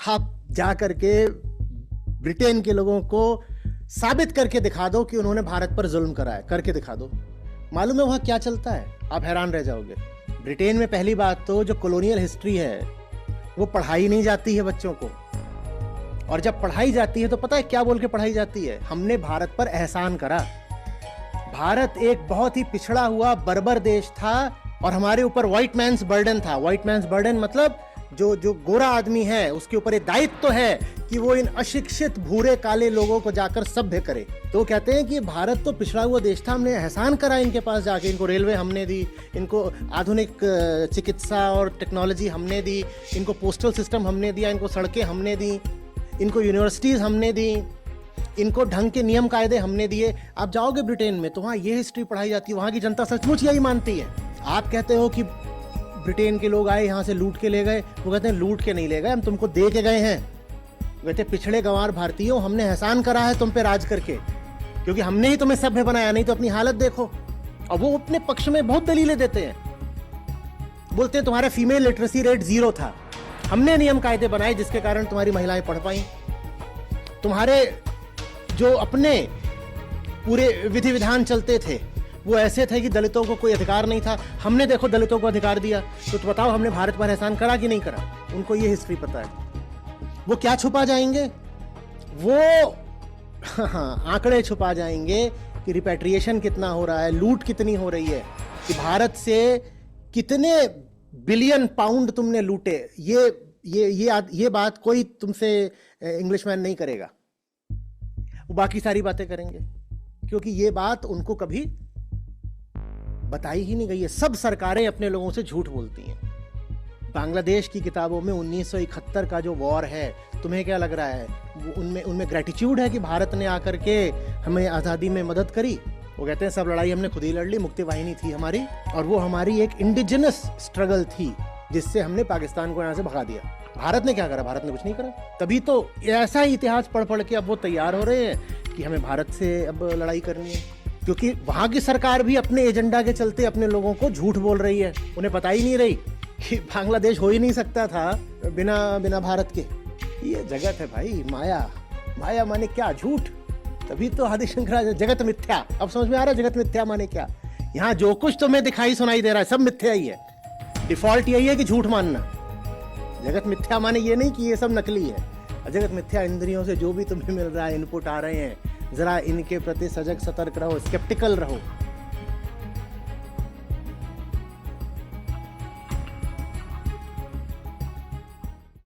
आप जा करके ब्रिटेन के लोगों को साबित करके दिखा दो कि उन्होंने भारत पर जुल्म करा है, करके दिखा दो। मालूम है वहां क्या चलता है? आप हैरान रह जाओगे। ब्रिटेन में पहली बात तो जो कॉलोनियल हिस्ट्री है वो पढ़ाई नहीं जाती है बच्चों को, और जब पढ़ाई जाती है तो पता है क्या बोल के पढ़ाई जाती है? हमने भारत पर एहसान करा। भारत एक बहुत ही पिछड़ा हुआ बर्बर देश था और हमारे ऊपर व्हाइट मैन्स बर्डन था। व्हाइट मैन्स बर्डन मतलब जो गोरा आदमी है उसके ऊपर एक दायित्व तो है कि वो इन अशिक्षित भूरे काले लोगों को जाकर सभ्य करे। तो कहते हैं कि भारत तो पिछड़ा हुआ देश था, हमने एहसान करा इनके पास जाके। इनको रेलवे हमने दी, इनको आधुनिक चिकित्सा और टेक्नोलॉजी हमने दी, इनको पोस्टल सिस्टम हमने दिया, इनको सड़कें हमने दी, इनको यूनिवर्सिटीज हमने दी, इनको ढंग के नियम कायदे हमने दिए। आप जाओगे ब्रिटेन में तो वहाँ ये हिस्ट्री पढ़ाई जाती है। वहाँ की जनता सचमुच यही मानती है। आप कहते हो कि ब्रिटेन के लोग आए यहाँ से लूट के ले गए, वो कहते हैं लूट के नहीं ले गए, हम तुमको दे के गए हैं। कहते पिछड़े गंवार भारतीयों, हमने एहसान करा है तुम पे राज करके, क्योंकि हमने ही तुम्हें सभ्य बनाया, नहीं तो अपनी हालत देखो। और वो अपने पक्ष में बहुत दलीलें देते हैं, बोलते हैं तुम्हारा फीमेल लिटरेसी रेट 0 था, हमने नियम कायदे बनाए जिसके कारण तुम्हारी महिलाएं पढ़ पाई। तुम्हारे जो अपने पूरे विधि विधान चलते थे वो ऐसे थे कि दलितों को कोई अधिकार नहीं था, हमने देखो दलितों को अधिकार दिया। तो बताओ हमने भारत पर एहसान करा कि नहीं करा? उनको ये हिस्ट्री पता है। वो क्या छुपा जाएंगे? वो आंकड़े छुपा जाएंगे कि रिपैट्रिएशन कितना हो रहा है, लूट कितनी हो रही है, कि भारत से कितने बिलियन पाउंड तुमने लूटे। ये बात कोई तुमसे इंग्लिशमैन नहीं करेगा। वो बाकी सारी बातें करेंगे, क्योंकि ये बात उनको कभी बताई ही नहीं गई है। सब सरकारें अपने लोगों से झूठ बोलती हैं। बांग्लादेश की किताबों में 1971 का जो वॉर है, तुम्हें क्या लग रहा है उनमें ग्रेटिट्यूड है कि भारत ने आकर के हमें आज़ादी में मदद करी? वो कहते हैं सब लड़ाई हमने खुद ही लड़ ली, मुक्ति वाहिनी थी हमारी, और वो हमारी एक इंडिजिनस स्ट्रगल थी जिससे हमने पाकिस्तान को यहाँ से भगा दिया। भारत ने क्या करा? भारत ने कुछ नहीं करा। तभी तो ऐसा ही इतिहास पढ़ पढ़ के अब वो तैयार हो रहे हैं कि हमें भारत से अब लड़ाई करनी है, क्योंकि वहां की सरकार भी अपने एजेंडा के चलते अपने लोगों को झूठ बोल रही है। उन्हें पता ही नहीं रही कि बांग्लादेश हो ही नहीं सकता था बिना भारत के। ये जगत है भाई, माया। माया माने क्या? झूठ। तभी तो आदि शंकराचार्य जगत मिथ्या। अब समझ में आ रहा है जगत मिथ्या माने क्या? यहाँ जो कुछ तुम्हें दिखाई सुनाई दे रहा है सब मिथ्या ही है। डिफॉल्ट यही है कि झूठ मानना। जगत मिथ्या माने ये नहीं कि ये सब नकली है। जगत मिथ्या इंद्रियों से जो भी तुम्हें मिल रहा है, इनपुट आ रहे हैं, जरा इनके प्रति सजग सतर्क रहो, स्केप्टिकल रहो।